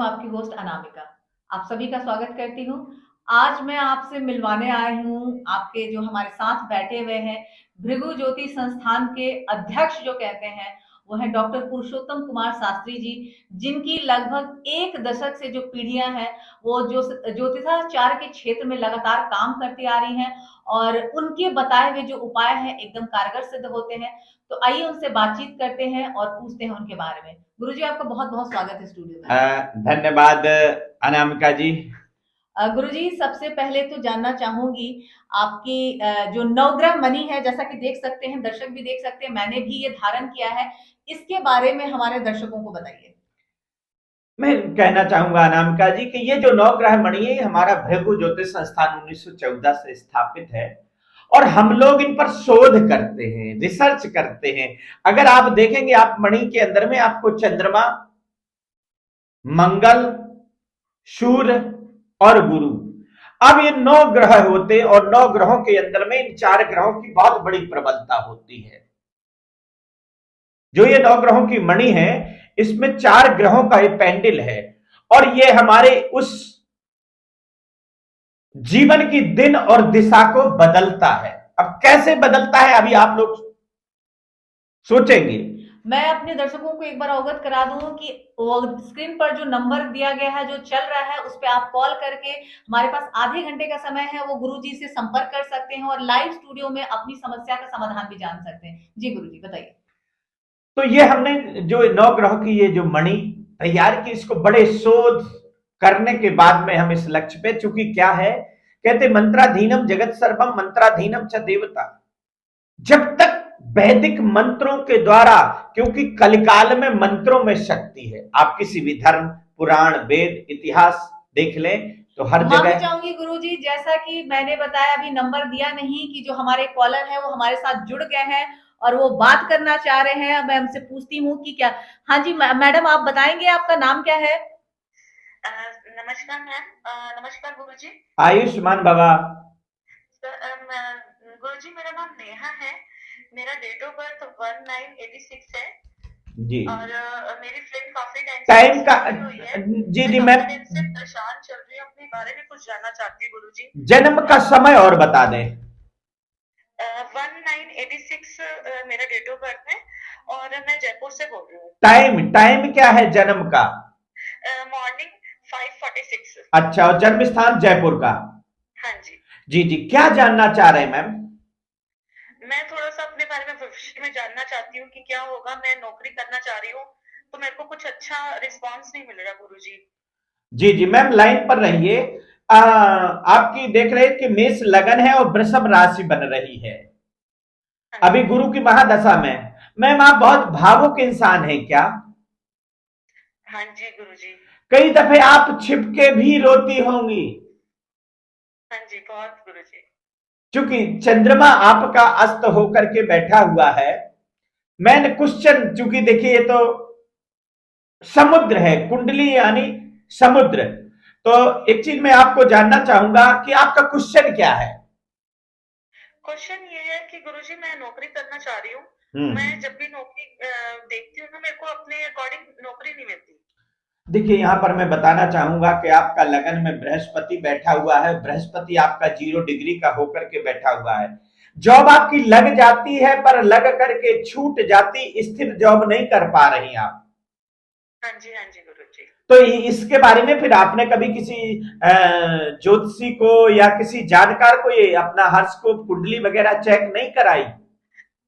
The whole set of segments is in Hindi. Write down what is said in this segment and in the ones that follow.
हूँ आपकी होस्ट अनामिका। आप सभी का स्वागत करती हूँ। आज मैं आपसे मिलवाने आई हूँ आपके जो हमारे साथ बैठे हुए हैं भृगु ज्योति संस्थान के अध्यक्ष जो कहते हैं वो है डॉक्टर पुरुषोत्तम कुमार शास्त्री जी, जिनकी लगभग एक दशक से जो पीढ़ियां हैं वो जो ज्योतिषाचार्य के क्षेत्र में लगातार काम करती आ रही हैं और उनके बताए हुए जो उपाय हैं एकदम कारगर सिद्ध होते हैं। तो आइए उनसे बातचीत करते हैं और पूछते हैं उनके बारे में। गुरुजी, आपका बहुत बहुत स्वागत है स्टूडियो में। धन्यवाद अनामिका जी। गुरुजी, सबसे पहले तो जानना चाहूंगी आपकी जो नवग्रह मणि है, जैसा कि देख सकते हैं, दर्शक भी देख सकते हैं, मैंने भी ये धारण किया है, इसके बारे में हमारे दर्शकों को बताइए। मैं कहना चाहूंगा अनामिका जी कि ये जो नवग्रह मणि है हमारा भृगु ज्योतिष संस्थान 1914 से स्थापित है और हम लोग इन पर शोध करते हैं, रिसर्च करते हैं। अगर आप देखेंगे, आप मणि के अंदर में आपको चंद्रमा, मंगल, सूर्य और गुरु, अब ये 9 ग्रह होते और 9 ग्रहों के अंदर में इन 4 ग्रहों की बहुत बड़ी प्रबलता होती है। जो ये 9 ग्रहों की मणि है, इसमें 4 ग्रहों का एक पेंडिल है और ये हमारे उस जीवन की दिन और दिशा को बदलता है। अब कैसे बदलता है, अभी आप लोग सोचेंगे। मैं अपने दर्शकों को एक बार अवगत करा दूं कि वो स्क्रीन पर जो नंबर दिया गया है, जो चल रहा है, उस पर आप कॉल करके, हमारे पास आधे घंटे का समय है, वो गुरुजी से संपर्क कर सकते हैं और लाइव स्टूडियो में अपनी समस्या का समाधान भी जान सकते हैं। जी गुरुजी, बताइए। तो ये हमने जो 9 ग्रहों की ये जो मणि तैयार की, इसको बड़े शोध करने के बाद में हम इस लक्ष्य पे, चूंकि क्या है, कहते मंत्राधीनम जगत सर्वम मंत्राधीनम च देवता। जब तक वैदिक मंत्रों के द्वारा, क्योंकि कलिकाल में मंत्रों में शक्ति है, आप किसी भी धर्म, पुराण, वेद, इतिहास देख लें तो हर माफी जगह। चाहूंगी गुरुजी, जैसा कि मैंने बताया, अभी नंबर दिया नहीं कि जो हमारे कॉलर है वो हमारे साथ जुड़ गए हैं और वो बात करना चाह रहे हैं। मैं हमसे पूछती हूँ कि क्या। हाँ जी मैडम, आप बताएंगे आपका नाम क्या है। नमस्कार मैम। नमस्कार गुरुजी। आयुष्मान बाबा। गुरुजी, मेरा नाम नेहा है। मेरा डेट ऑफ बर्थ 1986 है जी। और मेरी फ्रेंड काफी टाइम से टाइम का। मुझसे जुड़ी हुई है। जी मैं जी काफी मैम। टाइम से परेशान चल रही हूँ, अपने बारे में कुछ जानना चाहती हूँ गुरुजी। जन्म का समय और बता दें। 1986 मेरा डेट ऑफ बर्थ है और मैं जयपुर से बोल रही हूँ। टाइम टाइम क्या है जन्म का? मॉर्निंग 5:46। अच्छा, और जन्म स्थान जयपुर का? हाँ जी। जी जी, क्या जानना चाह रहे हैं मैम? मैं थोड़ा सा अपने बारे में भविष्य में जानना चाहती हूँ कि क्या होगा। मैं नौकरी करना चाह रही हूँ तो मेरे को कुछ अच्छा रिस्पांस नहीं मिल रहा गुरुजी। जी जी मैम, लाइन पर रहिए। आपकी देख रहे हैं कि मेष लगन है और वृषभ राशि बन रही है हाँ अभी जी। गुरु की महादशा में। मैम, आप बहुत भावुक इंसान हैं क्या? हाँ जी गुरुजी। कई दफे आप छिपके भी रोती होंगी, हाँ जी, बहुत गुरुजी। क्योंकि चंद्रमा आपका अस्त होकर के बैठा हुआ है। मैंने क्वेश्चन, चूंकि देखिए ये तो समुद्र है, कुंडली यानी समुद्र। तो एक चीज मैं आपको जानना चाहूंगा कि आपका क्वेश्चन क्या है? क्वेश्चन ये है कि गुरुजी, मैं नौकरी करना चाह रही हूँ। मैं जब भी नौकरी देखती हूँ ना, मेरे को अपने अकॉर्डिंग नौकरी नहीं मिलती। देखिए, यहां पर मैं बताना चाहूंगा कि आपका लगन में बृहस्पति बैठा हुआ है। बृहस्पति आपका 0 डिग्री का होकर के बैठा हुआ है। जॉब आपकी लग जाती है, पर लग करके छूट जाती, स्थिर जॉब नहीं कर पा रही आप। हाँ जी गुरुजी। तो इसके बारे में फिर आपने कभी किसी ज्योतिषी को या किसी जानकार को ये अपना हॉरोस्कोप कुंडली वगैरह चेक नहीं कराई?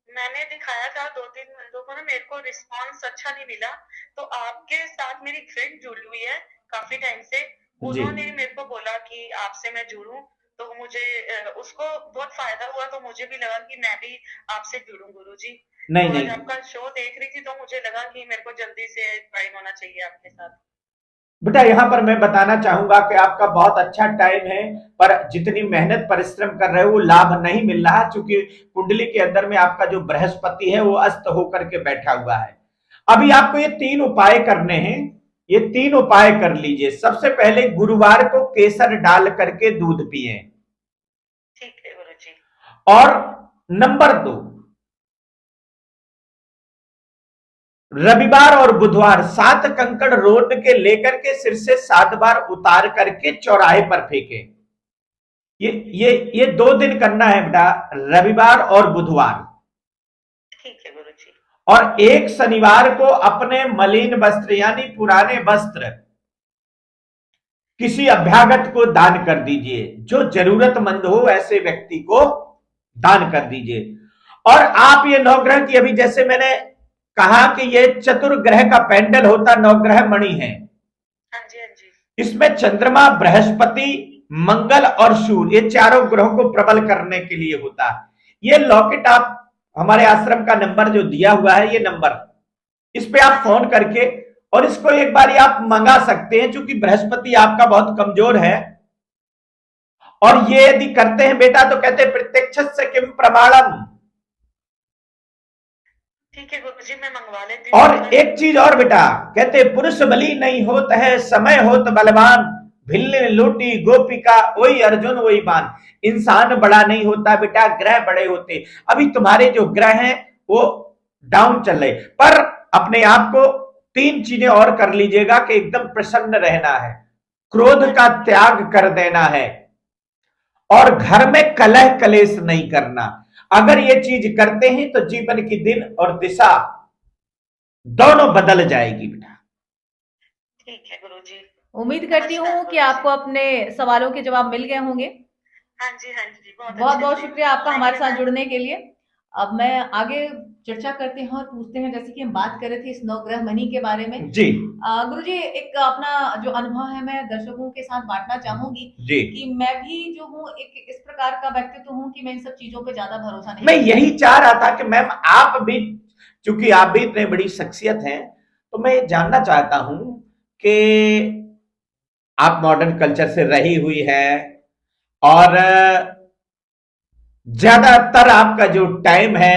मैंने दिखाया था 2-3 बंदों को ना, मेरे को रिस्पांस अच्छा नहीं मिला। तो आपके साथ मेरी फ्रेंड जुड़ी हुई है काफी टाइम से। जी। उन्होंने मेरे को बोला कि आपसे मैं जुड़ूं, तो मुझे उसको बहुत फायदा हुआ, तो मुझे भी लगा कि मैं भी आपसे जुड़ूं गुरुजी। नहीं तो आज नहीं आपका शो देख रही थी तो मुझे लगा कि मेरे को जल्दी से ज्वाइन होना चाहिए आपके साथ। बेटा, यहां पर मैं बताना चाहूंगा कि आपका बहुत अच्छा टाइम है, पर जितनी मेहनत परिश्रम कर रहे हो वो लाभ नहीं मिल रहा, क्योंकि कुंडली के अंदर में आपका जो बृहस्पति है वो अस्त होकर के बैठा हुआ है। अभी आपको ये 3 उपाय करने हैं। ये 3 उपाय कर लीजिए। सबसे पहले, गुरुवार को केसर डाल करके दूध पिए। ठीक है गुरुजी। और नंबर 2, रविवार और बुधवार 7 कंकड़ रोड के लेकर के सिर से 7 बार उतार करके चौराहे पर फेंके। ये 2 दिन करना है बेटा, रविवार और बुधवार। ठीक है गुरुजी। और एक शनिवार को अपने मलिन वस्त्र यानी पुराने वस्त्र किसी अभ्यागत को दान कर दीजिए, जो जरूरतमंद हो ऐसे व्यक्ति को दान कर दीजिए। और आप ये नवग्रह की, अभी जैसे मैंने कहा कि ये चतुर्ग्रह का पेंडल होता, नवग्रह मणि है। हाँ जी हाँ जी। इसमें चंद्रमा, बृहस्पति, मंगल और सूर्य, ये चारों ग्रहों को प्रबल करने के लिए होता है। ये लॉकेट आप हमारे आश्रम का नंबर जो दिया हुआ है, ये नंबर, इस पे आप फोन करके और इसको एक बार आप मंगा सकते हैं, क्योंकि बृहस्पति आपका बहुत कमजोर है। और ये यदि करते हैं बेटा तो कहते हैं प्रत्यक्षस्य किम प्रमाणम। ठीक है गुरुजी, मैं मंगवा लेती हूँ। और एक चीज और बेटा, कहते पुरुष बली नहीं होता है, समय होत बलवान, भिल्ल लूटी गोपिका वही अर्जुन वही बान। इंसान बड़ा नहीं होता बेटा, ग्रह बड़े होते। अभी तुम्हारे जो ग्रह हैं वो डाउन चल रहे, पर अपने आप को 3 चीजें और कर लीजिएगा कि एकदम प्रसन्न रहना है, क्रोध का त्याग कर देना है, और घर में कलह कलेश नहीं करना। अगर ये चीज करते हैं तो जीवन की दिन और दिशा दोनों बदल जाएगी बेटा। ठीक है गुरुजी। उम्मीद करती हूँ कि आपको अपने सवालों के जवाब मिल गए होंगे। हाँ जी हाँ जी, बहुत बहुत शुक्रिया आपका हमारे साथ जुड़ने के लिए। अब मैं आगे चर्चा करते हैं और पूछते हैं, जैसे कि हम बात कर रहे थे इस नवग्रह मणि के बारे में जी। गुरुजी, एक अपना जो अनुभव है मैं दर्शकों के साथ बांटना चाहूंगी जी। कि मैं भी जो हूँ एक इस प्रकार का व्यक्तित्व हूँ कि मैं इन सब चीजों पे ज्यादा भरोसा नहीं। मैं यही चाह रहा था कि मैम आप भी, चूंकि आप भी इतने बड़ी शख्सियत हैं, तो मैं जानना चाहता हूं कि आप मॉडर्न कल्चर से रही हुई है और ज्यादातर आपका जो टाइम है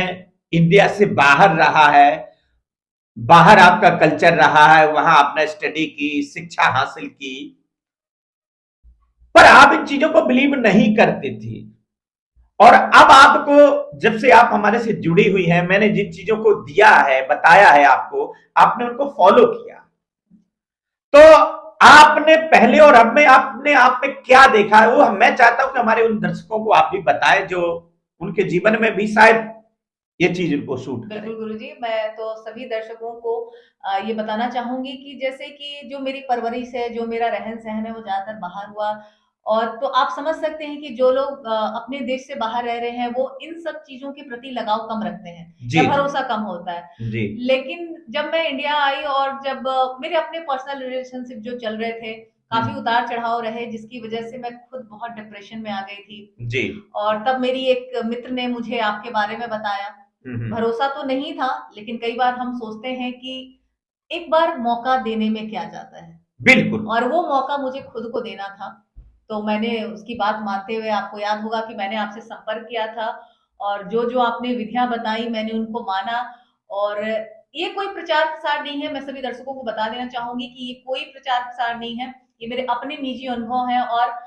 इंडिया से बाहर रहा है, बाहर आपका कल्चर रहा है, वहां आपने स्टडी की, शिक्षा हासिल की, पर आप इन चीजों को बिलीव नहीं करती थी। और अब आपको, जब से आप हमारे से जुड़ी हुई हैं, मैंने जिन चीजों को दिया है, बताया है आपको, आपने उनको फॉलो किया, तो आपने पहले और अब में आपने आप में क्या देखा है, वो मैं चाहता हूं कि हमारे उन दर्शकों को आप भी बताएं जो उनके जीवन में भी शायद ये चीज उनको सूट करे। बिल्कुल गुरुजी, मैं तो सभी दर्शकों को ये बताना चाहूंगी कि जैसे कि जो मेरी परवरिश है, जो मेरा रहन सहन है, वो ज्यादातर बाहर हुआ। और तो आप समझ सकते हैं कि जो लोग अपने देश से बाहर रह रहे हैं वो इन सब चीजों के प्रति लगाव कम रखते हैं जी, या भरोसा कम होता है। जी। लेकिन जब मैं इंडिया आई और जब मेरे अपने पर्सनल रिलेशनशिप जो चल रहे थे, काफी उतार चढ़ाव रहे, जिसकी वजह से मैं खुद बहुत डिप्रेशन में आ गई थी। जी। और तब मेरी एक मित्र ने मुझे आपके बारे में बताया। भरोसा तो नहीं था, लेकिन कई बार हम सोचते हैं कि एक बार मौका देने में क्या जाता है। बिल्कुल। और वो मौका मुझे खुद को देना था, तो मैंने उसकी बात मानते हुए, आपको याद होगा कि मैंने आपसे संपर्क किया था और जो जो आपने विधियां बताई मैंने उनको माना। और ये कोई प्रचार प्रसार नहीं है, मैं सभी दर्शकों को बता देना चाहूंगी कि ये कोई प्रचार प्रसार नहीं है, ये मेरे अपने निजी अनुभव है। और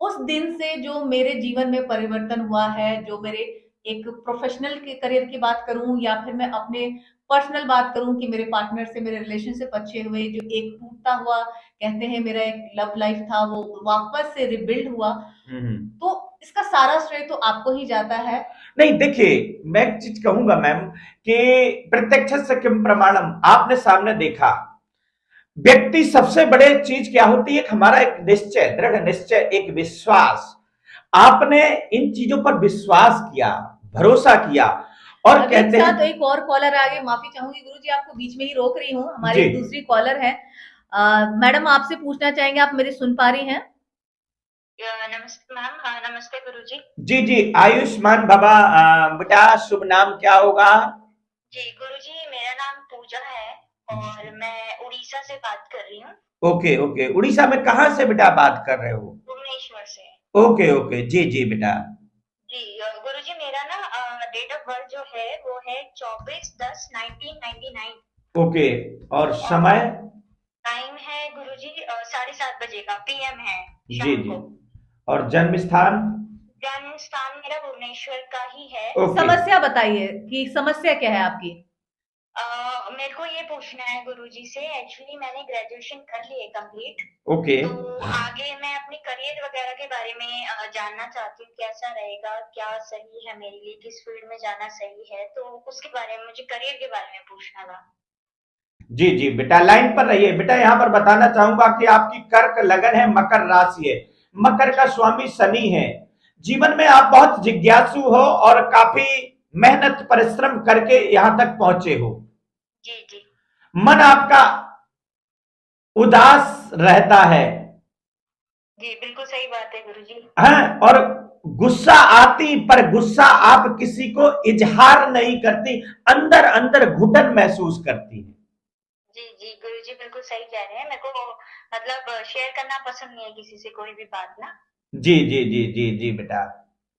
उस दिन से जो मेरे जीवन में परिवर्तन हुआ है, जो मेरे एक प्रोफेशनल के करियर की बात करूं या फिर मैं अपने पर्सनल बात करूं कि मेरे पार्टनर से मेरे रिलेशनशिप अच्छे हुए, जो एक टूटता हुआ कहते हैं मेरा एक लव लाइफ था वो वापस से रिबिल्ड हुआ, तो इसका सारा श्रेय तो आपको ही जाता है। नहीं देखिए, मैं एक चीज कहूंगा मैम कि प्रत्यक्ष से किम प्रमाणम, आपने सामने देखा, व्यक्ति सबसे बड़े चीज क्या होती है, हमारा एक निश्चय, दृढ़ निश्चय, एक विश्वास। आपने इन चीजों पर विश्वास किया, भरोसा किया। और कहते हैं तो एक और कॉलर आ गए, माफी चाहूंगी गुरुजी, आपको बीच में ही रोक रही हूँ, हमारी एक दूसरी कॉलर है। मैडम आपसे पूछना चाहेंगे, आप मेरी सुन पा रही हैं? नमस्ते मैम। नमस्ते गुरुजी। जी जी, आयुष्मान बाबा। बेटा शुभ नाम क्या होगा? जी गुरुजी, मेरा नाम पूजा है और मैं उड़ीसा से बात कर रही हूँ। ओके ओके, उड़ीसा में कहाँ से बेटा बात कर रहे हो? भुवनेश्वर से। ओके ओके, जी जी बेटा। जी गुरुजी, मेरा ना डेट ऑफ बर्थ जो है वो है 24/10/1999। ओके, और समय? टाइम है गुरुजी 7:30 बजे का PM है जी जी। और जन्म स्थान? जन्म स्थान मेरा भुवनेश्वर का ही है। समस्या बताइए कि समस्या क्या है आपकी? मेरे को ये पूछना है गुरुजी से, एक्चुअली मैंने ग्रेजुएशन कर ली है कंप्लीट। ओके। तो आगे मैं अपनी करियर वगैरह के बारे में जानना चाहती हूँ, कैसा रहेगा, क्या सही है मेरे लिए, किस फील्ड में जाना सही है, तो उसके बारे में, मुझे करियर के बारे में पूछना था। जी जी बेटा, लाइन पर रहिए बेटा। यहां पर बताना चाहूंगा कि आपकी कर्क लगन है, मकर राशि है, मकर का स्वामी शनि है। जीवन में आप बहुत जिज्ञासु हो और काफी मेहनत परिश्रम करके यहां तक पहुंचे हो। जी जी मन आपका उदास रहता है। जी, बिल्कुल सही बात है गुरुजी। हैं, और गुस्सा आती, पर गुस्सा आप किसी को इजहार नहीं करती, अंदर अंदर घुटन महसूस करती है। जी जी गुरुजी, बिल्कुल सही कह रहे हैं। मेरे को मतलब शेयर करना पसंद नहीं है किसी से कोई भी बात ना। जी जी जी जी जी बेटा।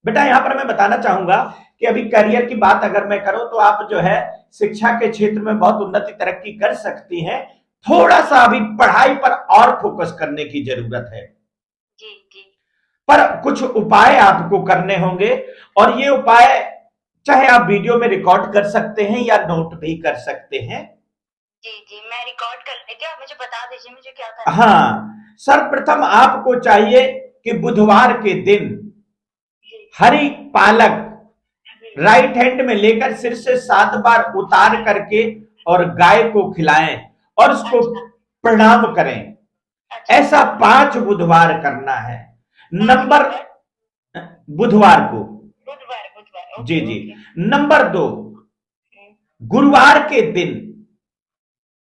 बेटा यहां पर मैं बताना चाहूंगा कि अभी करियर की बात अगर मैं करूं तो आप जो है शिक्षा के क्षेत्र में बहुत उन्नति तरक्की कर सकती हैं। थोड़ा सा अभी पढ़ाई पर और फोकस करने की जरूरत है। जी जी पर कुछ उपाय आपको करने होंगे, और ये उपाय चाहे आप वीडियो में रिकॉर्ड कर सकते हैं या नोट भी कर सकते हैं। जी जी, मैं रिकॉर्ड कर लेती हूँ, आप मुझे बता दीजिए मुझे क्या करना है। हाँ, सर्वप्रथम आपको चाहिए कि बुधवार के दिन जी हरी पालक जी राइट हैंड में लेकर सिर से 7 बार उतार करके और गाय को खिलाएं और उसको अच्छा प्रणाम करें। अच्छा। ऐसा 5 बुधवार करना है। पाँच नंबर बुधवार, बुधवार को। बुधवार बुधवार, जी ओके जी। ओके। नंबर 2, गुरुवार के दिन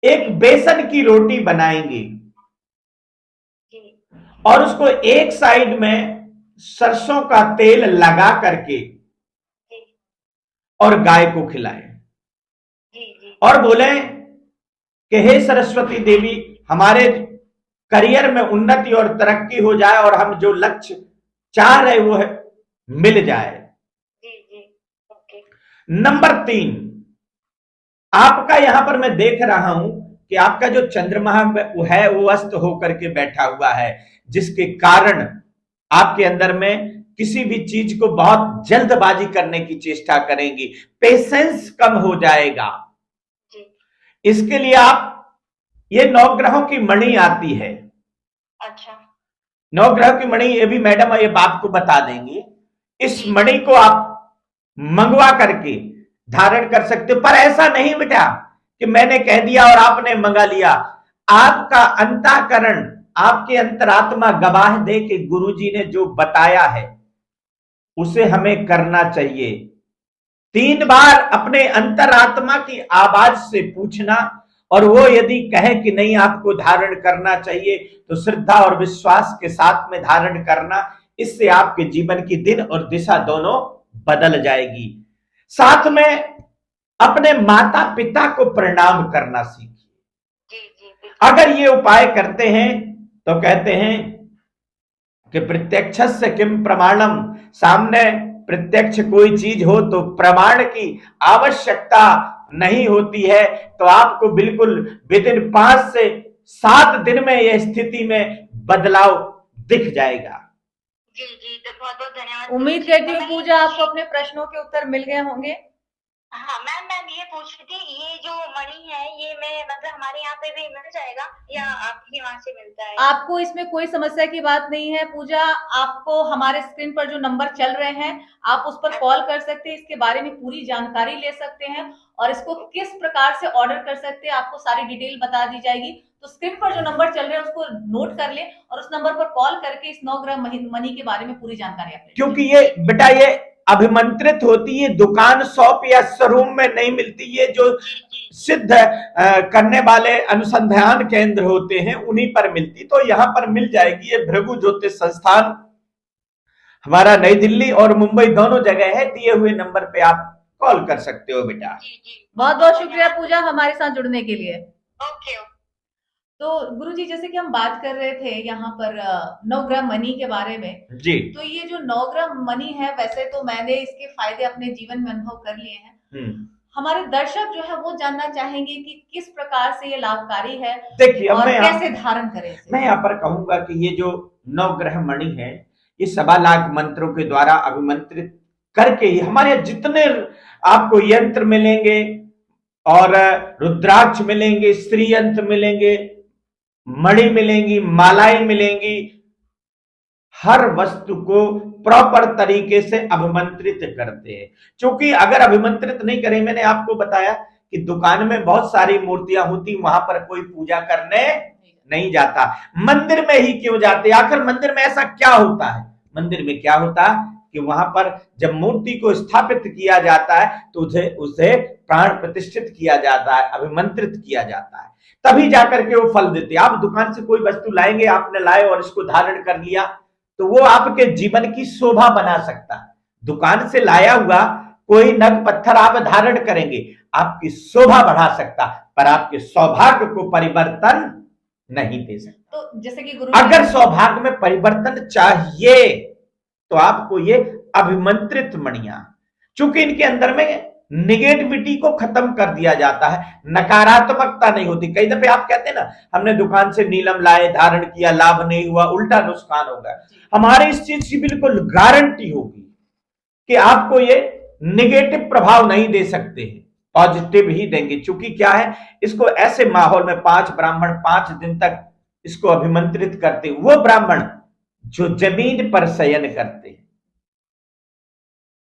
एक बेसन की रोटी बनाएंगे जी और उसको एक साइड में सरसों का तेल लगा करके जी और गाय को खिलाएं जी जी और बोले कि हे सरस्वती देवी, हमारे करियर में उन्नति और तरक्की हो जाए और हम जो लक्ष्य चाह रहे वो है मिल जाए। जी जी, ओके। नंबर 3, आपका यहां पर मैं देख रहा हूं कि आपका जो चंद्रमा है वो अस्त होकर के बैठा हुआ है, जिसके कारण आपके अंदर में किसी भी चीज को बहुत जल्दबाजी करने की चेष्टा करेंगी, पेशेंस कम हो जाएगा। जी इसके लिए आप, ये 9 ग्रहों की मणि आती है, अच्छा 9 ग्रह की मणि, ये भी मैडम ये आपको बता देंगी। इस जी मणि को आप मंगवा करके धारण कर सकते हो। पर ऐसा नहीं बेटा कि मैंने कह दिया और आपने मंगा लिया। आपका अंतःकरण, आपकी अंतरात्मा गवाह दे कि गुरुजी ने जो बताया है उसे हमें करना चाहिए। 3 बार अपने अंतरात्मा की आवाज से पूछना, और वो यदि कहे कि नहीं आपको धारण करना चाहिए तो श्रद्धा और विश्वास के साथ में धारण करना। इससे आपके जीवन की दिन और दिशा दोनों बदल जाएगी। साथ में अपने माता पिता को प्रणाम करना सीखिए। जी जी बिल्कुल। अगर ये उपाय करते हैं तो कहते हैं कि प्रत्यक्षस्य किम प्रमाणम, सामने प्रत्यक्ष कोई चीज हो तो प्रमाण की आवश्यकता नहीं होती है। तो आपको बिल्कुल विदिन 5 से 7 दिन में यह स्थिति में बदलाव दिख जाएगा। जी जी, तो बहुत बहुत धन्यवाद उम्मीद गुरुजी। करती तो हूँ मैं पूजा आपको अपने प्रश्नों के उत्तर मिल गए होंगे। हाँ मैम, मैं ये पूछ रही थी, ये जो मणि है ये मैं मतलब हमारे यहाँ पे भी मिल जाएगा या आपके वहाँ से मिलता है? आपको इसमें कोई समस्या की बात नहीं है पूजा। आपको हमारे स्क्रीन पर जो नंबर चल रहे हैं आप उस पर कॉल कर सकते हैं, इसके बारे में पूरी जानकारी ले सकते हैं और इसको किस प्रकार से ऑर्डर कर सकते हैं आपको सारी डिटेल बता दी जाएगी। तो स्क्रीन पर जो नंबर चल रहे हैं उसको नोट कर लें और उस नंबर पर कॉल करके इस 9 ग्रह मनी के बारे में पूरी जानकारी आप ले। क्योंकि ये बेटा ये अभिमंत्रित होती है, दुकान शॉप या शोरूम में नहीं मिलती। ये जो सिद्ध करने वाले अनुसंधान केंद्र होते हैं उन्हीं पर मिलती, तो यहां पर मिल जाएगी। ये भृगु ज्योतिष संस्थान हमारा नई दिल्ली और मुंबई दोनों जगह है। दिए हुए नंबर पे आप कॉल कर सकते हो बेटा। जी जी, बहुत बहुत शुक्रिया पूजा हमारे साथ जुड़ने के लिए। Okay okay. तो गुरुजी जैसे कि हम बात कर रहे थे यहाँ पर 9 ग्रह मनी के बारे में, जी। तो ये जो 9 ग्रह मनी है वैसे तो मैंने इसके फायदे अपने जीवन में अनुभव कर लिए हैं। हमारे दर्शक जो है वो जानना चाहेंगे कि किस प्रकार से ये लाभकारी है देखिए और मैं कैसे धारण करें इसे। मैं यहाँ पर कहूंगा कि ये जो 9 ग्रह मणि है ये 1.25 लाख मंत्रों के द्वारा अभिमंत्रित करके ही हमारे जितने आपको यंत्र मिलेंगे, और रुद्राक्ष मिलेंगे, श्रीयंत्र मिलेंगे, मणि मिलेंगी, मालाएं मिलेंगी। हर वस्तु को प्रॉपर तरीके से अभिमंत्रित करते हैं, क्योंकि अगर अभिमंत्रित नहीं करें, मैंने आपको बताया कि दुकान में बहुत सारी मूर्तियां होती, वहां पर कोई पूजा करने नहीं जाता, मंदिर में ही क्यों जाते? आखिर मंदिर में ऐसा क्या होता है? मंदिर में क्या होता है कि वहां पर जब मूर्ति को स्थापित किया जाता है तो उसे उसे प्राण प्रतिष्ठित किया जाता है, अभिमंत्रित किया जाता है, तभी जाकर के वो फल देते। आप दुकान से कोई वस्तु लाएंगे, आपने लाए और इसको धारण कर लिया तो वो आपके जीवन की शोभा बना सकता है। दुकान से लाया हुआ कोई नग पत्थर आप धारण करेंगे, आपकी शोभा बढ़ा सकता, पर आपके सौभाग्य को परिवर्तन नहीं दे सकता। तो जैसे कि गुरु अगर सौभाग्य में परिवर्तन चाहिए तो आपको ये अभिमंत्रित मणियां, चूंकि इनके अंदर में निगेटिविटी को खत्म कर दिया जाता है, नकारात्मकता नहीं होती। कई दफे आप कहते हैं ना, हमने दुकान से नीलम लाए, धारण किया, लाभ नहीं हुआ, उल्टा नुकसान होगा। हमारे इस चीज की बिल्कुल गारंटी होगी कि आपको ये निगेटिव प्रभाव नहीं दे सकते हैं, पॉजिटिव ही देंगे। चूंकि क्या है, इसको ऐसे माहौल में 5 ब्राह्मण 5 दिन तक इसको अभिमंत्रित करते, वो ब्राह्मण जो जमीन पर शयन करते,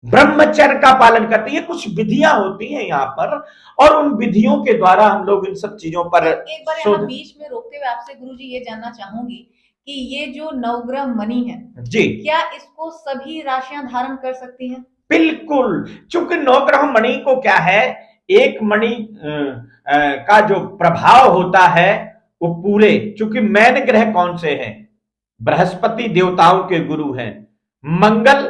ब्रह्मचर्य का पालन करते, ये कुछ विधियां होती हैं यहाँ पर, और उन विधियों के द्वारा हम लोग इन सब चीजों पर एक बार यहाँ बीच में रोकते हुए आपसे गुरुजी ये जानना चाहूंगी कि ये जो नवग्रह मणि है जी, क्या इसको सभी राशियां धारण कर सकती हैं? बिल्कुल, चूंकि नवग्रह मणि को क्या है, एक मणि का जो प्रभाव होता है वो पूरे, चूंकि मैन ग्रह कौन से हैं? बृहस्पति देवताओं के गुरु हैं, मंगल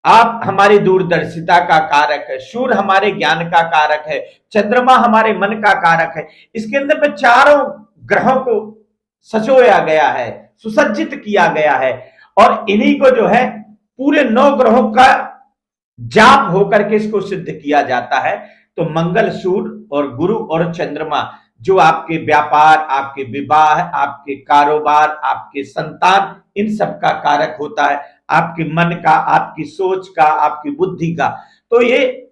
आप हमारी दूरदर्शिता का कारक है, सूर्य हमारे ज्ञान का कारक है, चंद्रमा हमारे मन का कारक है। इसके अंदर में चारों ग्रहों को सजोया गया है, सुसज्जित किया गया है, और इन्हीं को जो है पूरे 9 ग्रहों का जाप होकर के इसको सिद्ध किया जाता है। तो मंगल, सूर्य और गुरु और चंद्रमा जो आपके व्यापार, आपके विवाह, आपके कारोबार, आपके संतान, इन सब का कारक होता है, आपके मन का, आपकी सोच का, आपकी बुद्धि का। तो ये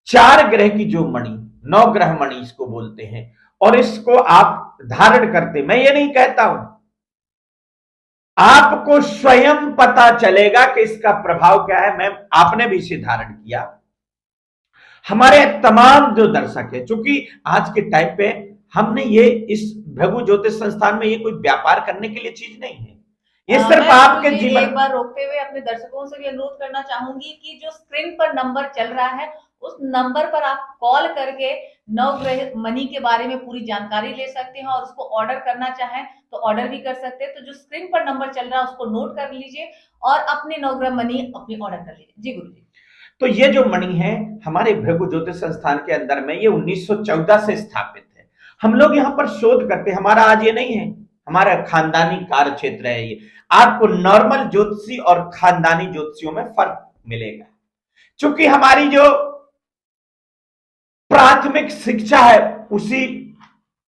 4 ग्रह की जो मणि, 9 ग्रह मणि इसको बोलते हैं, और इसको आप धारण करते, मैं ये नहीं कहता हूं, आपको स्वयं पता चलेगा कि इसका प्रभाव क्या है। मैं आपने भी इसे धारण किया, हमारे तमाम जो दर्शक है, चूंकि आज के टाइम पे हमने ये इस भृगु ज्योतिष संस्थान में ये कोई व्यापार करने के लिए चीज नहीं है, ये सिर्फ आपके जीवन। एक बार रोकते हुए अपने दर्शकों से भी अनुरोध करना चाहूंगी कि जो स्क्रीन पर नंबर चल रहा है उस नंबर पर आप कॉल करके नवग्रह मणि के बारे में पूरी जानकारी ले सकते हैं, और उसको ऑर्डर करना चाहें तो ऑर्डर भी कर सकते हैं। तो जो स्क्रीन पर नंबर चल रहा है उसको नोट कर लीजिए और अपने नवग्रह मणि अपनी ऑर्डर कर लीजिए। जी गुरु जी। तो ये जो मणि है हमारे भृगु ज्योतिष संस्थान के अंदर में, ये 1914 से स्थापित है। हम लोग यहाँ पर शोध करते, हमारा आज ये नहीं है, हमारा खानदानी कार्य क्षेत्र है ये। आपको नॉर्मल ज्योतिषी और खानदानी ज्योतिषियों में फर्क मिलेगा, क्योंकि हमारी जो प्राथमिक शिक्षा है उसी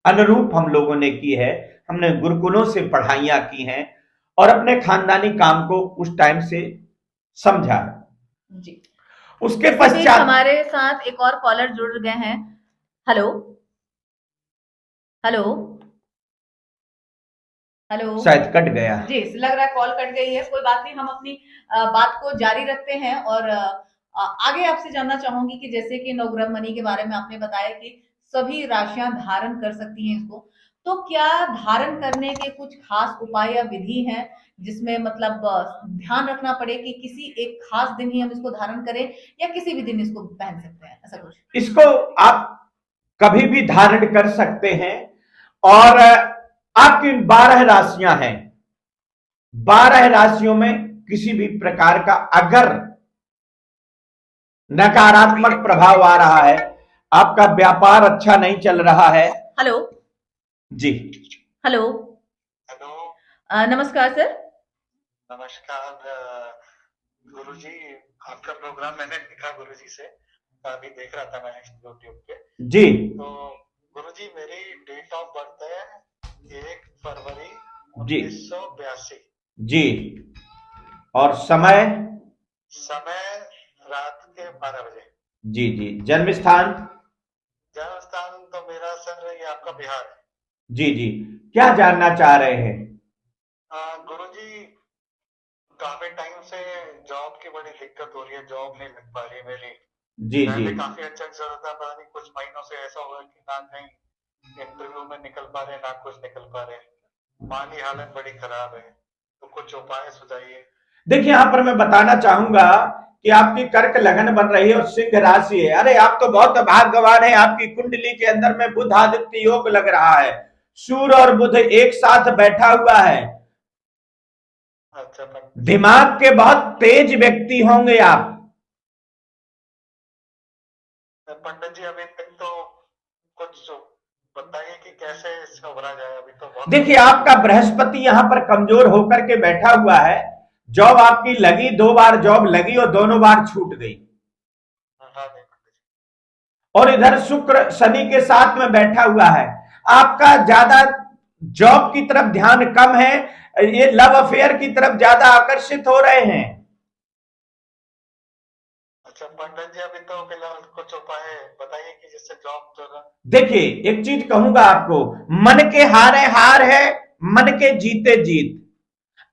अनुरूप हम लोगों ने की है। हमने गुरुकुलों से पढ़ाइयां की हैं और अपने खानदानी काम को उस टाइम से समझा है जी। उसके पश्चात हमारे साथ एक और कॉलर जुड़ गए हैं। हेलो हेलो हेलो, शायद कट गया जी, लग रहा है कॉल कट गई है। कोई बात नहीं, हम अपनी बात को जारी रखते हैं और आगे आपसे जानना चाहूंगी कि जैसे कि नवग्रह मणि के बारे में आपने बताया कि सभी राशियां धारण कर सकती हैं इसको, तो क्या धारण करने के कुछ खास उपाय या विधि हैं जिसमें मतलब ध्यान रखना पड़े कि किसी एक खास दिन ही हम इसको धारण करें या किसी भी दिन इसको पहन सकते हैं, ऐसा कुछ? इसको आप कभी भी धारण कर सकते हैं, और आपकी 12 राशियां हैं, 12 राशियों में किसी भी प्रकार का अगर नकारात्मक प्रभाव आ रहा है, आपका व्यापार अच्छा नहीं चल रहा है। हेलो जी, हेलो हेलो, नमस्कार सर। नमस्कार गुरुजी, आपका प्रोग्राम मैंने देखा गुरुजी से, अभी देख रहा था मैं यूट्यूब पे। जी, तो गुरुजी मेरी डेट ऑफ बर्थ है 1 फरवरी जी 1982। जी, और समय समय रात के 12 बजे। जी जी, जन्म स्थान जन्म आपका बिहार है। जी जी, क्या जानना चाह रहे हैं? गुरुजी, काफी टाइम से जॉब की बड़ी दिक्कत हो रही है, जॉब नहीं लग पा रही है मेरी। जी जी। पहले काफी अच्छा चल रहा था, पता नहीं कुछ महीनों से ऐसा हुआ कि ना कहीं इंटरव्यू में निकल पा रहे, ना कुछ निकल पा रहे। माली हालत बड़ी खराब है, तो कुछ उपाय सुझाइए। देखिए, यहां पर मैं बताना चाहूंगा कि आपकी कर्क लगन बन रही है और सिंह राशि है। अरे आप तो बहुत भाग्यवान है, आपकी कुंडली के अंदर में बुध आदित्य योग लग रहा है, सूर्य और बुध एक साथ बैठा हुआ है। अच्छा दिमाग के बहुत तेज व्यक्ति होंगे आप। पंडित जी, अभी तक तो कुछ बताइए कि कैसे इसका उभरा जाए। अभी तो बहुत देखिए, आपका बृहस्पति यहां पर कमजोर होकर के बैठा हुआ है। जॉब आपकी लगी, 2 बार जॉब लगी और दोनों बार छूट गई। हाँ जी पंडित जी। और इधर शुक्र शनि के साथ में बैठा हुआ है। आपका ज्यादा जॉब की तरफ ध्यान कम है, ये लव अफेयर की तरफ ज्यादा आकर्षित हो रहे हैं। अच्छा पंडित जी, अभी तो फिलहाल कुछ उपाय बताइए कि जिससे जॉब जो देखिए, एक चीज कहूंगा आपको, मन के हारे हार है, मन के जीते जीत।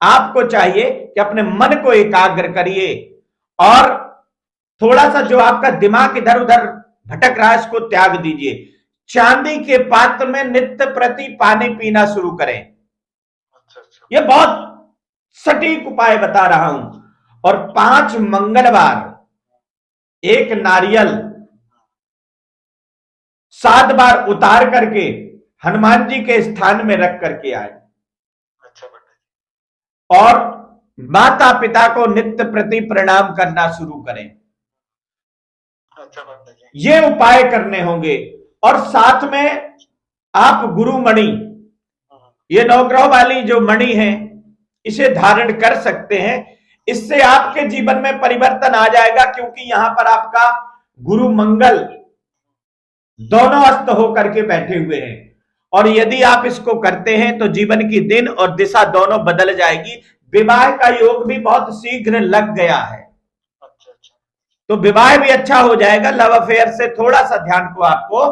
आपको चाहिए कि अपने मन को एकाग्र करिए और थोड़ा सा जो आपका दिमाग इधर उधर भटक रहा है इसको त्याग दीजिए। चांदी के पात्र में नित्य प्रति पानी पीना शुरू करें। अच्छा अच्छा। यह बहुत सटीक उपाय बता रहा हूं। और 5 मंगलवार एक नारियल 7 बार उतार करके हनुमान जी के स्थान में रख करके आए। अच्छा पंडित जी। और माता पिता को नित्य प्रति प्रणाम करना शुरू करें। अच्छा पंडित जी। ये उपाय करने होंगे। और साथ में आप गुरु मणि, ये नवग्रह वाली जो मणि है, इसे धारण कर सकते हैं। इससे आपके जीवन में परिवर्तन आ जाएगा, क्योंकि यहां पर आपका गुरु मंगल दोनों अस्त होकर के बैठे हुए हैं। और यदि आप इसको करते हैं तो जीवन की दिन और दिशा दोनों बदल जाएगी। विवाह का योग भी बहुत शीघ्र लग गया है, अच्छा अच्छा। तो विवाह भी अच्छा हो जाएगा। लव अफेयर से थोड़ा सा ध्यान को आपको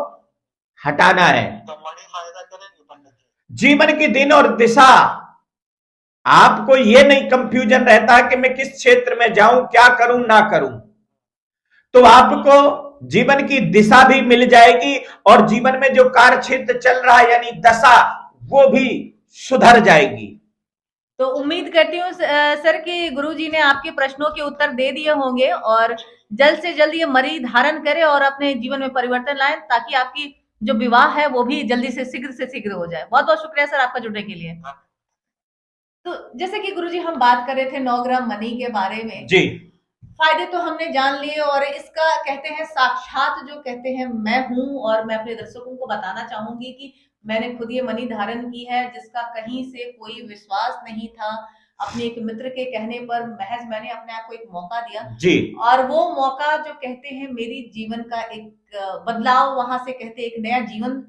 हटाना है। तो मणि फायदा करेंगे पंडित जी? जीवन की दिन और दिशा, आपको यह नहीं कंफ्यूजन रहता कि मैं किस क्षेत्र में जाऊं, क्या करूं ना करूं, तो आपको जीवन की दिशा भी मिल जाएगी और जीवन में जो कार्य क्षेत्र चल रहा है यानी दशा, वो भी सुधर जाएगी। तो उम्मीद करती हूँ सर कि गुरुजी ने आपके प्रश्नों के उत्तर दे दिए होंगे और जल्द से जल्द ये मणि धारण करें और अपने जीवन में परिवर्तन लाएं, ताकि आपकी जो विवाह है वो भी जल्दी से शीघ्र हो जाए। बहुत बहुत शुक्रिया सर आपका जुड़ने के लिए। तो जैसे कि गुरुजी हम बात कर रहे थे नवग्रह मणि के बारे में, जी, फायदे तो हमने जान लिए और इसका कहते हैं साक्षात जो कहते हैं मैं हूं। और मैं अपने दर्शकों को बताना चाहूंगी कि मैंने खुद ये मणि धारण की है, जिसका कहीं से कोई विश्वास नहीं था। अपने एक मित्र के कहने पर महज मैंने अपने आप को एक मौका दिया जी, और वो मौका जो कहते हैं मेरी जीवन का एक बदलाव, वहां से कहते हैं एक नया जीवन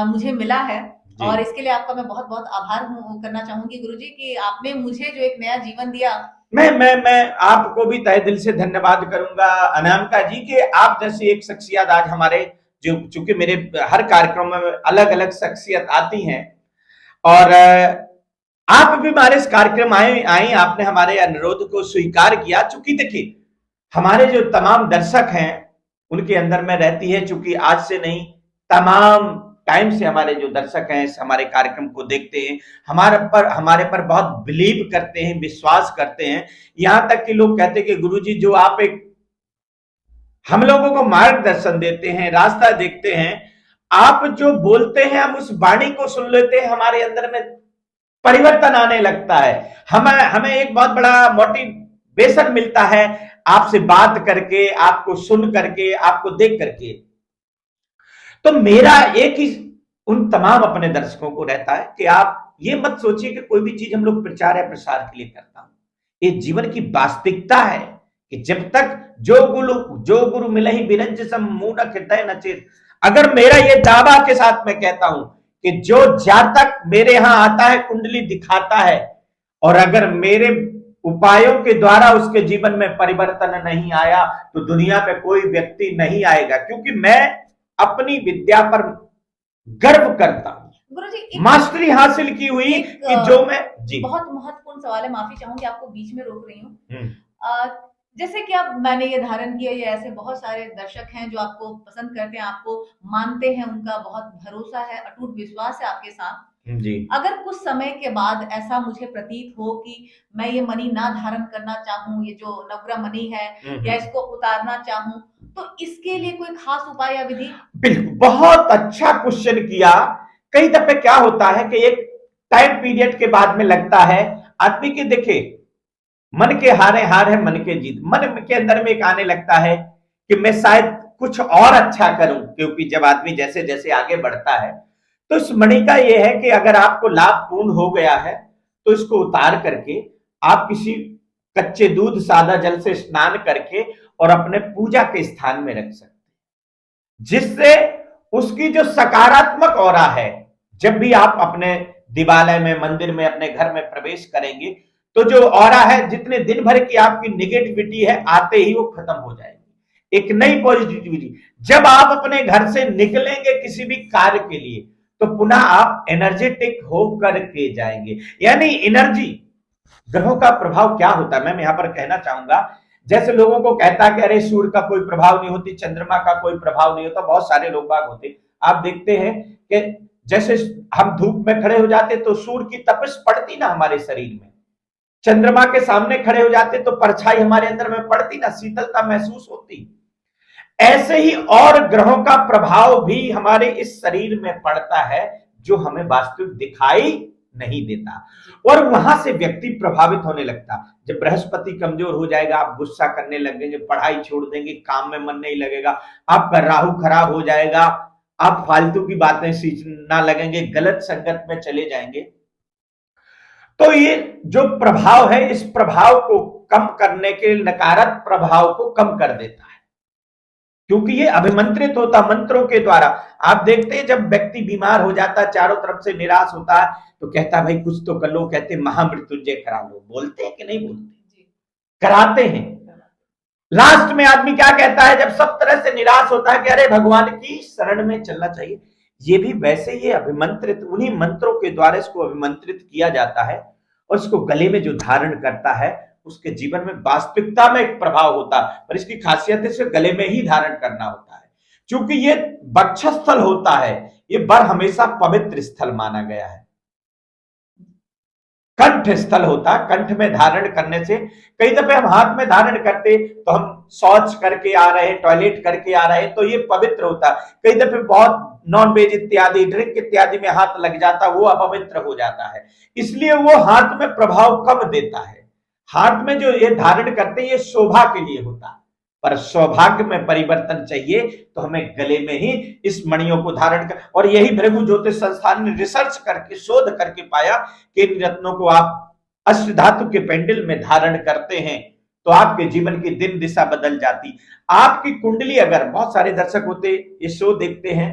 मुझे मिला है। जी। और इसके लिए आपका मैं बहुत बहुत आभार करना चाहूंगी गुरुजी कि आपने मुझे जो एक नया जीवन दिया। मैं आपको भी तहे दिल से धन्यवाद करूंगा अनामिका जी कि आप जैसी एक शख्सियत आज हमारे, जो चूंकि मेरे हर कार्यक्रम में अलग अलग शख्सियत आती हैं और आप भी हमारे इस कार्यक्रम आई, आपने हमारे अनुरोध को स्वीकार किया। चूंकि देखिए, हमारे जो तमाम दर्शक हैं उनके अंदर में रहती है, चूंकि आज से नहीं तमाम टाइम से हमारे जो दर्शक हैं हमारे कार्यक्रम को देखते हैं, हमारे पर बहुत बिलीव करते हैं, विश्वास करते हैं। यहां तक कि लोग कहते हैं कि गुरुजी जो आप एक हम लोगों को मार्गदर्शन देते हैं, रास्ता देखते हैं, आप जो बोलते हैं हम उस वाणी को सुन लेते हैं, हमारे अंदर में परिवर्तन आने लगता है। हमें एक बहुत बड़ा मोटिवेशन मिलता है आपसे बात करके, आपको सुन करके, आपको देख करके। तो मेरा एक ही उन तमाम अपने दर्शकों को रहता है कि आप ये मत सोचिए कि कोई भी चीज हम लोग प्रचार या प्रसार के लिए करता हूं। ये जीवन की वास्तविकता है कि जब तक जो गुरु मिले ही बिरंज सम मूढ़ हृदय न चिर। अगर मेरा ये दावा के साथ मैं कहता हूं कि जो जातक मेरे यहां आता है कुंडली दिखाता है और अगर मेरे उपायों के द्वारा उसके जीवन में परिवर्तन नहीं आया तो दुनिया में कोई व्यक्ति नहीं आएगा, क्योंकि मैं अपनी विद्या पर गर्व करता हूं, गुरुजी मास्टरी हासिल की हुई एक कि जो मैं जी बहुत महत्वपूर्ण सवाल है, माफी चाहूंगी आपको बीच में रोक रही हूँ। हम्म, जैसे कि अब मैंने ये धारण किया, ये ऐसे बहुत सारे दर्शक हैं जो आपको पसंद करते हैं, आपको मानते हैं, उनका बहुत भरोसा है, अटूट विश्वास है आपके साथ। जी अगर कुछ समय के बाद ऐसा मुझे प्रतीत हो कि मैं ये मणि ना धारण करना चाहूं, ये जो नवग्रह मणि है, या इसको उतारना चाहूं, तो इसके लिए कोई खास उपाय या विधि? बिल्कुल, बहुत अच्छा क्वेश्चन किया। कई दफे क्या होता है कि एक टाइम पीरियड के बाद में लगता है आदमी के, देखे मन के हारे हार है, मन के जीत, मन के अंदर में एक आने लगता है कि मैं शायद कुछ और अच्छा करूं, क्योंकि जब आदमी जैसे जैसे आगे बढ़ता है तो इस मणि का यह है कि अगर आपको लाभ पूर्ण हो गया है तो इसको उतार करके आप किसी कच्चे दूध सादा जल से स्नान करके और अपने पूजा के स्थान में रख सकते हैं, जिससे उसकी जो सकारात्मक ऑरा है, जब भी आप अपने दिवालय में, मंदिर में, अपने घर में प्रवेश करेंगे तो जो ऑरा है, जितने दिन भर की आपकी निगेटिविटी है, आते ही वो खत्म हो जाएगी, एक नई पॉजिटिविटी। जब आप अपने घर से निकलेंगे किसी भी कार्य के लिए तो पुनः आप एनर्जेटिक होकर के जाएंगे। यानी एनर्जी, ग्रहों का प्रभाव क्या होता है, मैं यहां पर कहना चाहूंगा। जैसे लोगों को कहता है कि अरे सूर्य का कोई प्रभाव नहीं होती, चंद्रमा का कोई प्रभाव नहीं होता, बहुत सारे लोग बाग होते, आप देखते हैं कि जैसे हम धूप में खड़े हो जाते तो सूर्य की तपिश पड़ती ना हमारे शरीर में, चंद्रमा के सामने खड़े हो जाते तो परछाई हमारे अंदर में पड़ती ना, शीतलता महसूस होती। ऐसे ही और ग्रहों का प्रभाव भी हमारे इस शरीर में पड़ता है, जो हमें वास्तविक दिखाई नहीं देता, और वहां से व्यक्ति प्रभावित होने लगता। जब बृहस्पति कमजोर हो जाएगा, आप गुस्सा करने लगेंगे, पढ़ाई छोड़ देंगे, काम में मन नहीं लगेगा, आपका राहु खराब हो जाएगा, आप फालतू की बातें सीखना लगेंगे, गलत संगत में चले जाएंगे। तो ये जो प्रभाव है, इस प्रभाव को कम करने के नकारात्मक प्रभाव को कम कर देता है, क्योंकि ये अभिमंत्रित होता मंत्रों के द्वारा। आप देखते हैं जब व्यक्ति बीमार हो जाता है, चारों तरफ से निराश होता है, तो कहता है भाई कुछ तो कर लो, कहते महामृत्युंजय करा लो, बोलते हैं कि नहीं बोलते, कराते हैं। लास्ट में आदमी क्या कहता है जब सब तरह से निराश होता है कि अरे भगवान की शरण में चलना चाहिए। ये भी वैसे ये अभिमंत्रित, उन्हीं मंत्रों के द्वारा इसको अभिमंत्रित किया जाता है, और इसको गले में जो धारण करता है उसके जीवन में वास्तविकता में एक प्रभाव होता है, पर इसकी खासियत इसे गले में ही धारण करना होता है। क्योंकि ये वक्षस्थल होता है, ये बर हमेशा पवित्र स्थल माना गया है। कंठ स्थल होता, कंठ में धारण करने से, कई दफे हम हाथ में धारण करते तो हम शौच करके आ रहे, टॉयलेट करके आ रहे, तो ये पवित्र होता। कई दफे बहुत नॉन वेज इत्यादि, ड्रिंक इत्यादि में हाथ लग जाता, वो अपवित्र हो जाता है, इसलिए वो हाथ में प्रभाव कम देता है। हाथ में जो ये धारण करते ये शोभा के लिए होता, पर सौभाग्य में परिवर्तन चाहिए तो हमें गले में ही इस मणियों को धारण कर, और यही भृगु ज्योतिष संस्थान ने रिसर्च करके, शोध करके पाया कि इन रत्नों को आप अष्ट धातु के पेंडल में धारण करते हैं तो आपके जीवन की दिन दिशा बदल जाती। आपकी कुंडली, अगर बहुत सारे दर्शक होते ये शो देखते हैं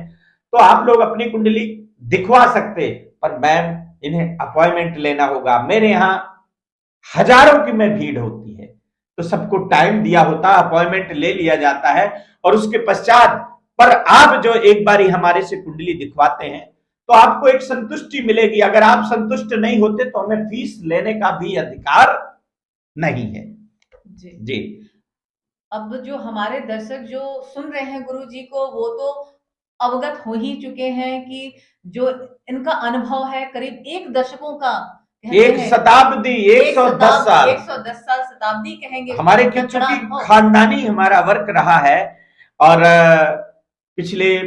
तो आप लोग अपनी कुंडली दिखवा सकते, पर मैम इन्हें अपॉइंटमेंट लेना होगा। मेरे यहां हजारों की में भीड़ होती है, तो सबको टाइम दिया होता, अपॉइंटमेंट ले लिया जाता है, और उसके पश्चात पर आप जो एक बारी हमारे से कुंडली दिखवाते हैं तो आपको एक संतुष्टि मिलेगी। अगर आप संतुष्ट नहीं होते तो हमें फीस लेने का भी अधिकार नहीं है। जी अब जो हमारे दर्शक जो सुन रहे हैं गुरु जी को, वो तो अवगत हो ही चुके हैं कि जो इनका अनुभव है करीब एक दशकों का, एक शताब्दी, 110 साल, 110 साल, शताब्दी कहेंगे हमारे चूंकि खानदानी हमारा वर्क रहा है, और पिछले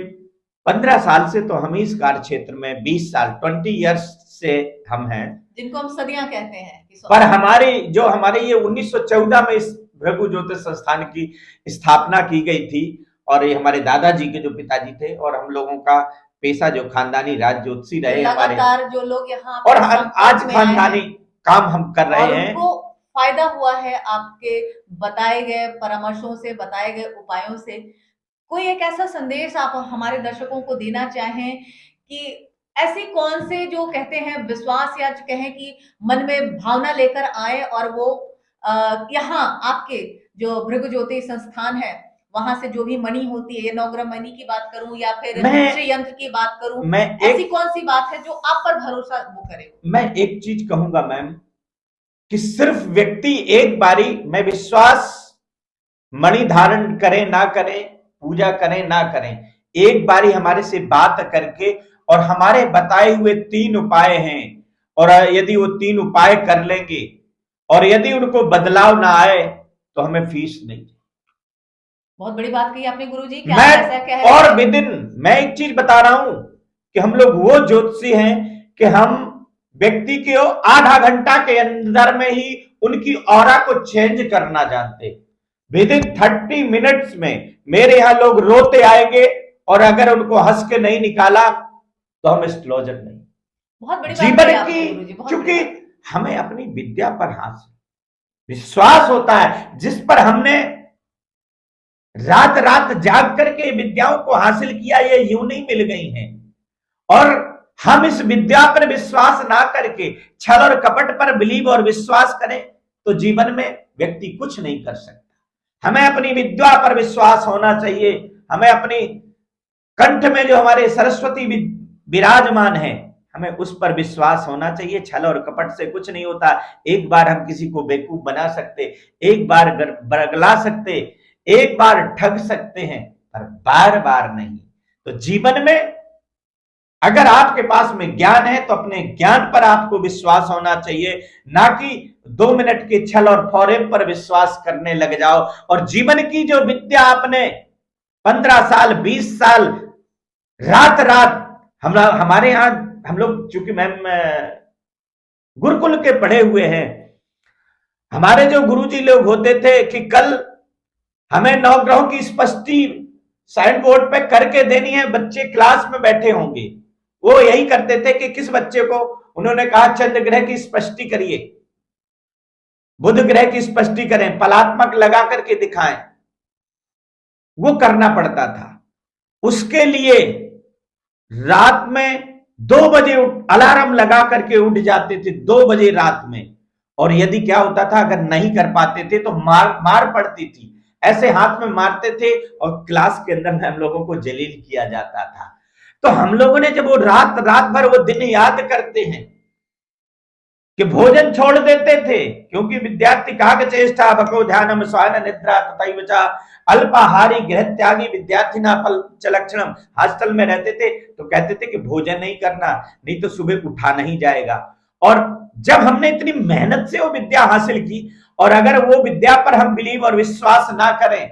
15 साल से तो हम इस कार्य क्षेत्र में 20 साल 20 इयर्स से हम हैं, जिनको हम सदियां कहते हैं। पर हमारे ये 1914 में इस भृगु ज्योतिष संस्थान की स्थापना की गई थी, और ये हमारे दादाजी के जो पिताजी थे, और हम लोगों का पेशा जो खानदानी राज ज्योतिषी रहे हमारे, जो लोग यहाँ और हम आज खानदानी काम हम कर रहे हैं। उनको फायदा हुआ है आपके बताए गए परामर्शों से, बताए गए उपायों से। कोई एक ऐसा संदेश आप हमारे दर्शकों को देना चाहें कि ऐसी कौन से जो कहते हैं विश्वास, या कहें कि मन में भावना लेकर आए और वो यहाँ आपके जो भृगु ज्योतिष संस्थान है वहां से जो भी मणि होती है, 9 ग्राम मणि की बात करूं या फिर मैं श्री यंत्र की बात करूं, मैं ऐसी एक कौन सी बात है जो आप पर भरोसा वो करे? मैं एक चीज कहूंगा मैम, कि सिर्फ व्यक्ति एक बारी मैं विश्वास मणि धारण करें ना करें, पूजा करें ना करें, एक बारी हमारे से बात करके, और हमारे बताए हुए 3 उपाय हैं, और यदि वो 3 उपाय कर लेंगे और यदि उनको बदलाव ना आए तो हमें फीस नहीं। बहुत बड़ी बात कही आपने गुरुजी, क्या मैं ऐसा कह रहे और हैं? विदिन मैं एक चीज बता रहा हूं कि हम लोग वो ज्योतिषी हैं कि हम व्यक्ति के आधा घंटा के अंदर में ही उनकी ऑरा को चेंज करना जानते। विद इन 30 मिनट्स में मेरे यहां लोग रोते आएंगे, और अगर उनको हंस के नहीं निकाला तो हम एस्ट्रोलॉजर नहीं। बहुत बड़ी बात जीवन कही आपने की, गुरुजी, बहुत क्योंकि बड़ी बात। हमें अपनी विद्या पर विश्वास होता है, जिस पर हमने रात रात जाग करके विद्याओं को हासिल किया, ये यूं नहीं मिल गई हैं। और हम इस विद्या पर विश्वास ना करके छल और कपट पर बिलीव और विश्वास करें तो जीवन में व्यक्ति कुछ नहीं कर सकता। हमें अपनी विद्या पर विश्वास होना चाहिए। हमें अपनी कंठ में जो हमारे सरस्वती विराजमान है, हमें उस पर विश्वास होना चाहिए। छल और कपट से कुछ नहीं होता। एक बार हम किसी को बेवकूफ बना सकते, एक बार बरगला सकते, एक बार ठग सकते हैं, पर बार बार नहीं। तो जीवन में अगर आपके पास में ज्ञान है तो अपने ज्ञान पर आपको विश्वास होना चाहिए, ना कि 2 मिनट के छल और फॉरेम पर विश्वास करने लग जाओ। और जीवन की जो विद्या आपने 15 साल 20 साल रात रात, हमारे यहां हम लोग चूंकि मैम गुरुकुल के पढ़े हुए हैं, हमारे जो गुरुजी लोग होते थे कि कल हमें 9 ग्रहों की स्पष्टि साइन बोर्ड पे करके देनी है, बच्चे क्लास में बैठे होंगे, वो यही करते थे कि किस बच्चे को उन्होंने कहा चंद्र ग्रह की स्पष्टि करिए, बुध ग्रह की स्पष्टि करें, पलात्मक लगा करके दिखाएं, वो करना पड़ता था। उसके लिए रात में 2 बजे अलार्म लगा करके उठ जाते थे, 2 बजे रात में। और यदि क्या होता था, अगर नहीं कर पाते थे तो मार पड़ती थी, ऐसे हाथ में मारते थे और क्लास के अंदर में हम लोगों को जलील किया जाता था। तो हम लोगों ने जब वो रात भर वो दिन याद करते हैं कि भोजन छोड़ देते थे, क्योंकि विद्यार्थी काग चेष्टा भको ध्यानम स्वान निद्रा तथैव च अल्पाहारी गृह त्यागी विद्यार्थी ना फल लक्षणम। हॉस्टल में रहते थे तो कहते थे कि भोजन नहीं करना, नहीं तो सुबह उठा नहीं जाएगा। और जब हमने इतनी मेहनत से वो विद्या हासिल की, और अगर वो विद्या पर हम बिलीव और विश्वास ना करें,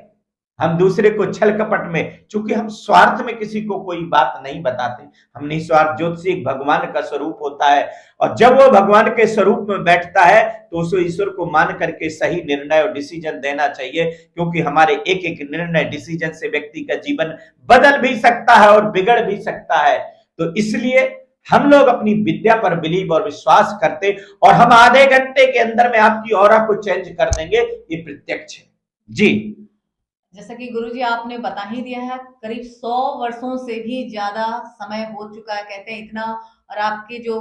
हम दूसरे को छल कपट में, चूंकि हम स्वार्थ में किसी को कोई बात नहीं बताते, हम निस्वार्थ। ज्योतिषी एक भगवान का स्वरूप होता है, और जब वो भगवान के स्वरूप में बैठता है तो उस ईश्वर को मान करके सही निर्णय और डिसीजन देना चाहिए, क्योंकि हमारे एक एक निर्णय डिसीजन से व्यक्ति का जीवन बदल भी सकता है और बिगड़ भी सकता है। तो इसलिए हम लोग अपनी विद्या पर बिलीव और विश्वास करते, और हम आधे घंटे के अंदर में आपकी ऑरा को चेंज कर देंगे, ये प्रत्यक्ष है जी। जैसा कि गुरुजी आपने बता ही दिया है, करीब 100 वर्षों से भी ज्यादा समय हो चुका है, कहते हैं इतना। और आपके जो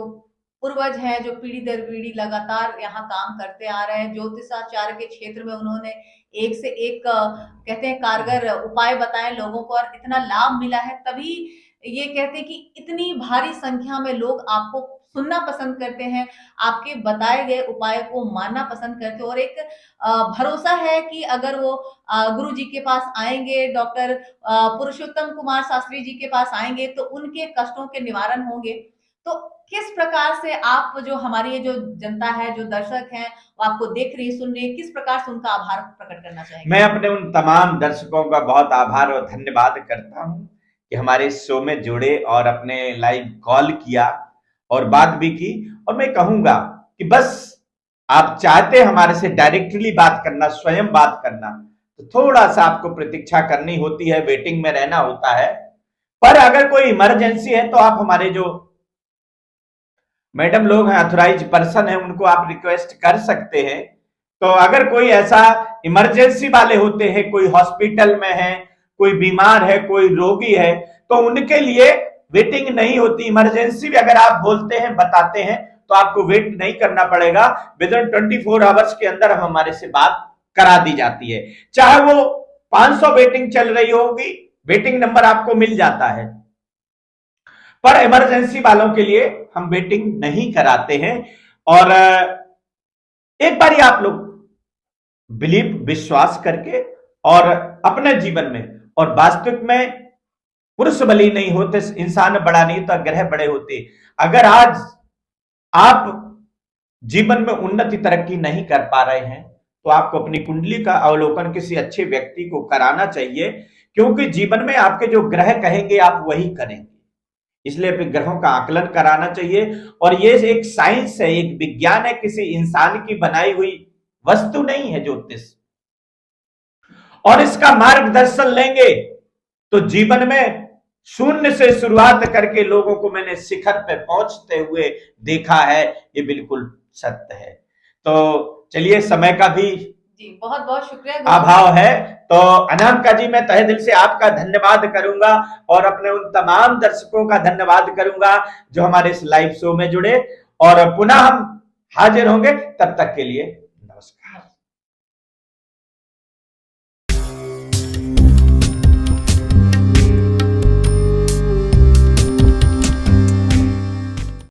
पूर्वज हैं, जो पीढ़ी दर पीढ़ी लगातार यहाँ काम करते आ रहे हैं, ज्योतिषाचार्य के क्षेत्र में उन्होंने एक से एक कहते हैं कारगर उपाय बताए लोगों को, और इतना लाभ मिला है, तभी ये कहते हैं कि इतनी भारी संख्या में लोग आपको सुनना पसंद करते हैं, आपके बताए गए उपाय को मानना पसंद करते हैं। और एक भरोसा है कि अगर वो गुरु जी के पास आएंगे, डॉक्टर पुरुषोत्तम कुमार शास्त्री जी के पास आएंगे, तो उनके कष्टों के निवारण होंगे। तो किस प्रकार से आप, जो हमारी ये जो जनता है, जो दर्शक हैं, वो आपको देख रही सुन रही, किस प्रकार से उनका आभार प्रकट करना चाहेंगे? मैं अपने उन तमाम दर्शकों का बहुत आभार और धन्यवाद करता हूं कि हमारे शो में जुड़े और अपने लाइव कॉल किया और बात भी की। और मैं कहूंगा कि बस आप चाहते हमारे से डायरेक्टली बात करना, स्वयं बात करना, तो थोड़ा सा आपको प्रतीक्षा करनी होती है, वेटिंग में रहना होता है। पर अगर कोई इमरजेंसी है तो आप हमारे जो मैडम लोग हैं, ऑथराइज पर्सन है, उनको आप रिक्वेस्ट कर सकते हैं। तो अगर कोई ऐसा इमरजेंसी वाले होते हैं, कोई हॉस्पिटल में है, कोई बीमार है, कोई रोगी है, तो उनके लिए वेटिंग नहीं होती। इमरजेंसी भी अगर आप बोलते हैं, बताते हैं, तो आपको वेट नहीं करना पड़ेगा। विद इन 24 आवर्स के अंदर हम हमारे से बात करा दी जाती है। चाहे वो 500 वेटिंग चल रही होगी, वेटिंग नंबर आपको मिल जाता है। पर इमरजेंसी वालों के लिए हम वेटिंग नहीं कराते हैं। और एक बार आप लोग विश्वास करके और अपने जीवन में, और वास्तविक में पुरुष बली नहीं होते इंसान बड़ा नहीं होता, ग्रह बड़े होते। अगर आज आप जीवन में उन्नति तरक्की नहीं कर पा रहे हैं तो आपको अपनी कुंडली का अवलोकन किसी अच्छे व्यक्ति को कराना चाहिए, क्योंकि जीवन में आपके जो ग्रह कहेंगे आप वही करेंगे। इसलिए अपने ग्रहों का आकलन कराना चाहिए। और ये एक साइंस है, एक विज्ञान है, किसी इंसान की बनाई हुई वस्तु नहीं है ज्योतिष। और इसका मार्गदर्शन लेंगे तो जीवन में शून्य से शुरुआत करके लोगों को मैंने शिखर पे पहुंचते हुए देखा है, ये बिल्कुल सत्य है। तो चलिए, समय का भी जी बहुत बहुत शुक्रिया, अभाव है, तो अनामिका जी मैं तहे दिल से आपका धन्यवाद करूंगा और अपने उन तमाम दर्शकों का धन्यवाद करूंगा जो हमारे इस लाइव शो में जुड़े। और पुनः हम हाजिर होंगे, तब तक के लिए